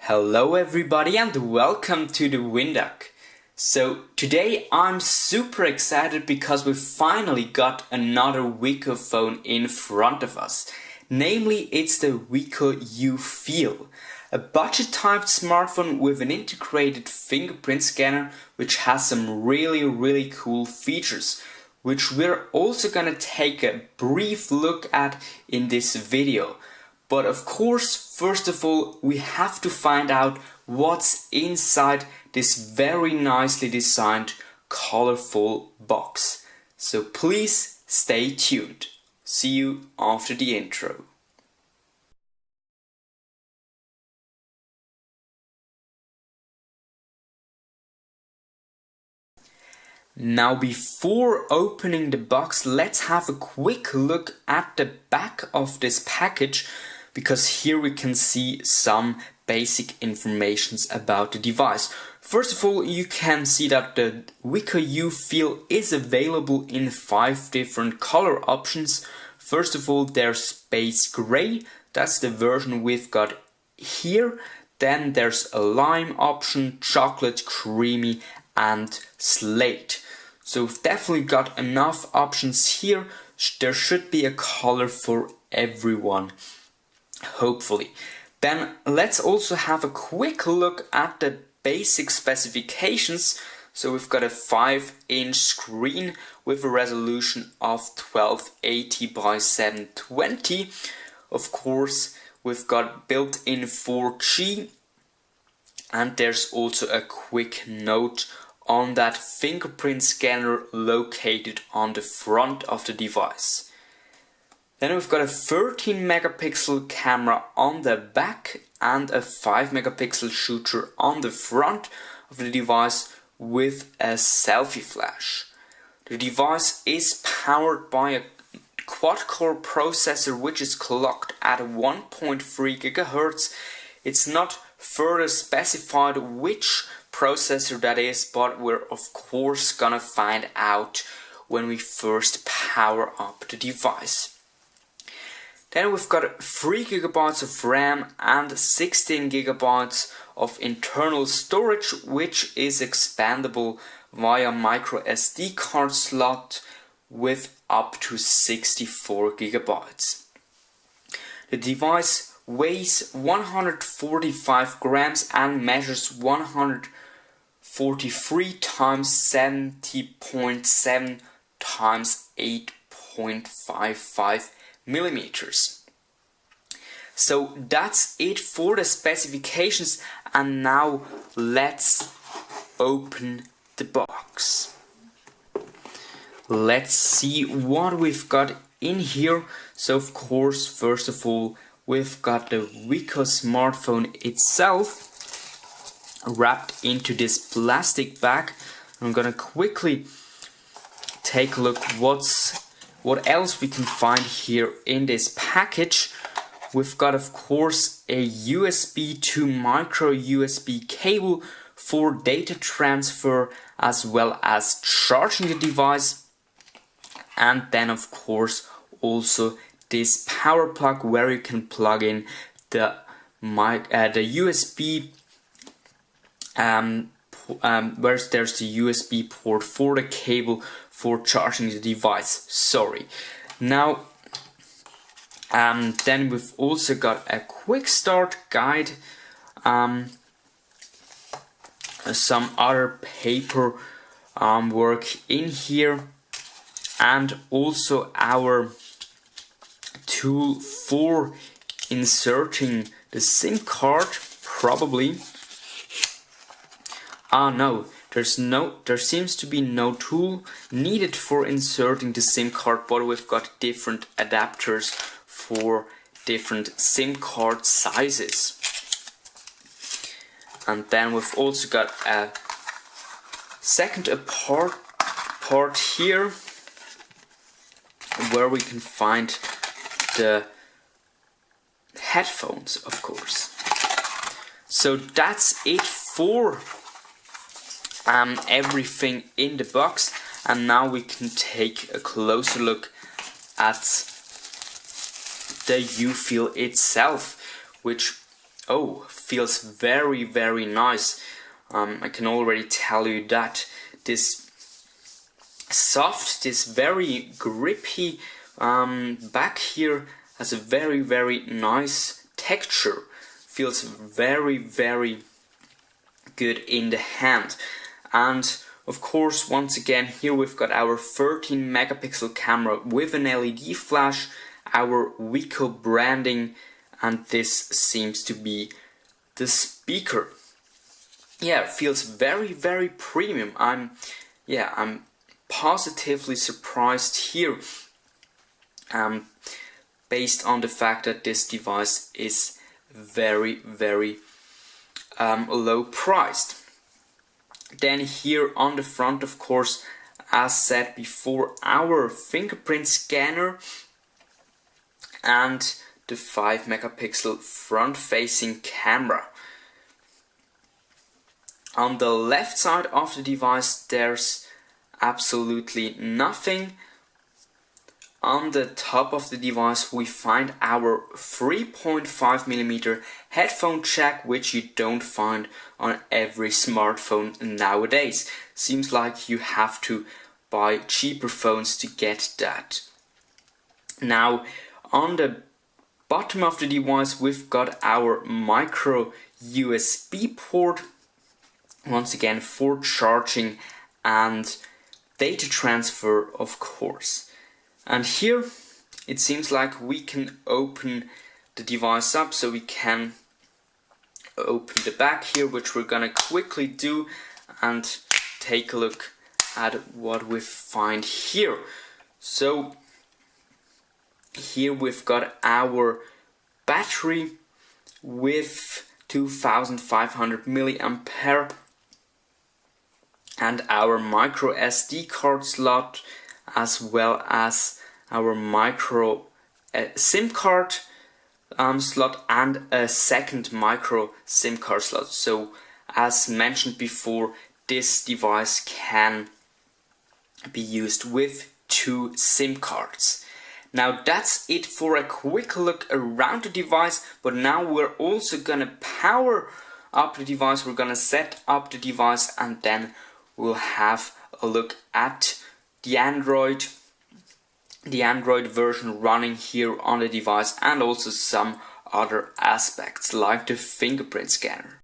Hello everybody and welcome to TheWinDuck. So today I'm super excited because we finally got another Wiko phone in front of us. Namely, it's the Wiko Ufeel, a budget-type smartphone with an integrated fingerprint scanner which has some really cool features, which we're also gonna take a brief look at in this video. But of course, first of all, we have to find out what's inside this very nicely designed, colorful box. So please stay tuned. See you after the intro. Now, before opening the box, let's have a quick look at the back of this package, because here we can see some basic informations about the device. First of all, you can see that the Wiko Ufeel is available in 5 different color options. First of all, there's space gray, that's the version we've got here. Then there's a lime option, chocolate, creamy and slate. So we've definitely got enough options here. There should be a color for everyone, hopefully. Then let's also have a quick look at the basic specifications. So we've got a 5-inch screen with a resolution of 1280 by 720. Of course, we've got built-in 4G, and there's also a quick note on that fingerprint scanner located on the front of the device. Then we've got a 13 megapixel camera on the back and a 5 megapixel shooter on the front of the device with a selfie flash. The device is powered by a quad-core processor which is clocked at 1.3 GHz. It's not further specified which processor that is, but we're of course gonna find out when we first power up the device. Then we've got 3 GB of RAM and 16 GB of internal storage, which is expandable via micro SD card slot with up to 64 GB. The device weighs 145 grams and measures 143 times 70.7 times 8.55 millimeters. So that's it for the specifications, and now let's open the box. Let's see what we've got in here. So of course, first of all, we've got the Wiko smartphone itself wrapped into this plastic bag. I'm gonna quickly take a look what else we can find here in this package. We've got, of course, a USB to micro USB cable for data transfer as well as charging the device, and then of course also this power plug where you can plug in the USB where there's the USB port for the cable for charging the device. Sorry. Now, then we've also got a quick start guide, some other paper work in here, and also our tool for inserting the SIM card, probably. No, there seems to be no tool needed for inserting the SIM card, but we've got different adapters for different SIM card sizes. And then we've also got a second part here where we can find the headphones, of course. So that's it for everything in the box, and now we can take a closer look at the Ufeel itself, which Oh, feels very, very nice. I can already tell you that this soft, this very grippy back here has a very, very nice texture. Feels very, very good in the hand. And of course, once again, here we've got our 13 megapixel camera with an LED flash, our Wiko branding, and this seems to be the speaker. Yeah, it feels very, very premium. I'm positively surprised here, based on the fact that this device is very, very low priced. Then here on the front, of course, as said before, our fingerprint scanner and the 5 megapixel front facing camera. On the left side of the device there's absolutely nothing. On the top of the device we find our 3.5mm headphone jack, which you don't find on every smartphone nowadays. Seems like you have to buy cheaper phones to get that. Now on the bottom of the device we've got our micro USB port, once again for charging and data transfer, of course. And here it seems like we can open the device up, so we can open the back here, which we're gonna quickly do and take a look at what we find here. So here we've got our battery with 2500 milliampere and our micro SD card slot, as well as our micro SIM card slot and a second micro SIM card slot. So as mentioned before, this device can be used with 2 SIM cards. Now that's it for a quick look around the device, but now we're also gonna power up the device, we're gonna set up the device, and then we'll have a look at the Android version running here on the device, and also some other aspects like the fingerprint scanner.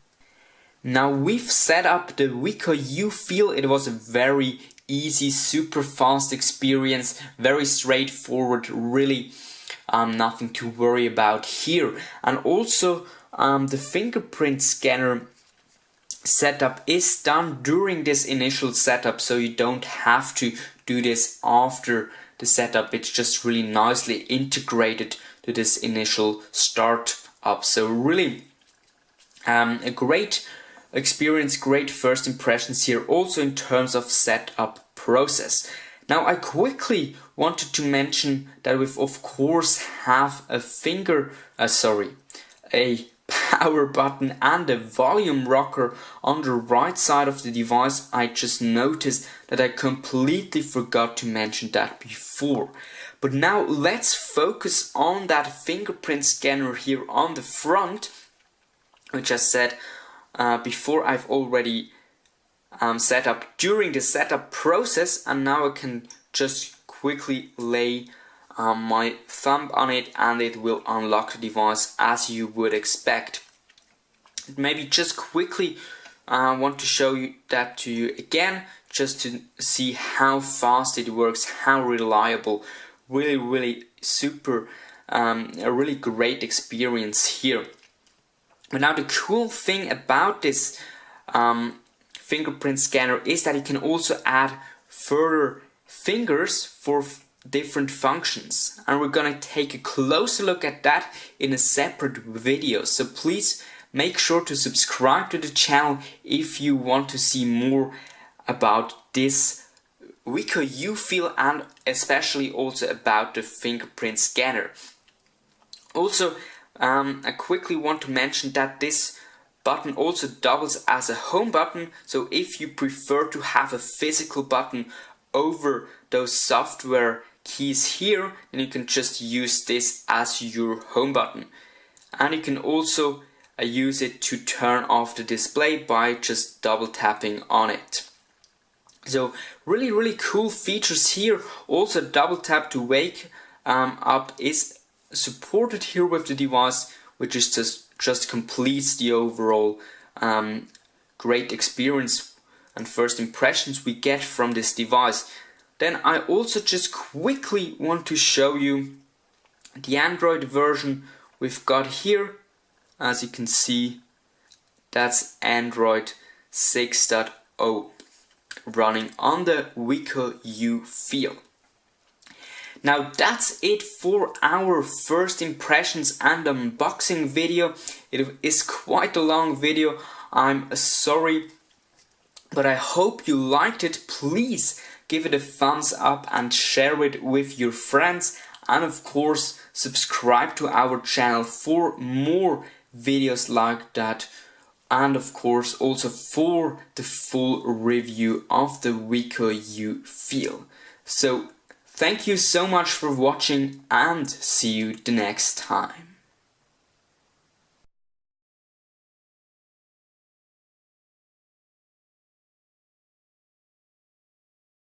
Now we've set up the Wiko Ufeel. It was a very easy, super fast experience, very straightforward, really nothing to worry about here. And also the fingerprint scanner setup is done during this initial setup, so you don't have to do this after the setup. It's just really nicely integrated to this initial start up. So really a great experience, great first impressions here, also in terms of setup process. Now I quickly wanted to mention that we of course have a power button and a volume rocker on the right side of the device. I just noticed that I completely forgot to mention that before. But now let's focus on that fingerprint scanner here on the front, which I said before I've already set up during the setup process, and now I can just quickly lay my thumb on it and it will unlock the device as you would expect. Maybe just quickly want to show you that to you again, just to see how fast it works, how reliable, really super, a really great experience here. But now the cool thing about this fingerprint scanner is that you can also add further fingers for different functions, and we're gonna take a closer look at that in a separate video. So please make sure to subscribe to the channel if you want to see more about this Wiko Ufeel, and especially also about the fingerprint scanner. Also, I quickly want to mention that this button also doubles as a home button, so if you prefer to have a physical button over those software keys here, then you can just use this as your home button. And you can also I use it to turn off the display by just double tapping on it. So really cool features here. Also double tap to wake up is supported here with the device, which is just completes the overall great experience and first impressions we get from this device. Then I also just quickly want to show you the Android version we've got here. As you can see, that's Android 6.0 running on the Wiko Ufeel. Now that's it for our first impressions and unboxing video. It is quite a long video, I'm sorry, but I hope you liked it. Please give it a thumbs up and share it with your friends, and of course subscribe to our channel for more videos like that, and of course also for the full review of the Wiko Ufeel. So thank you so much for watching, and see you the next time.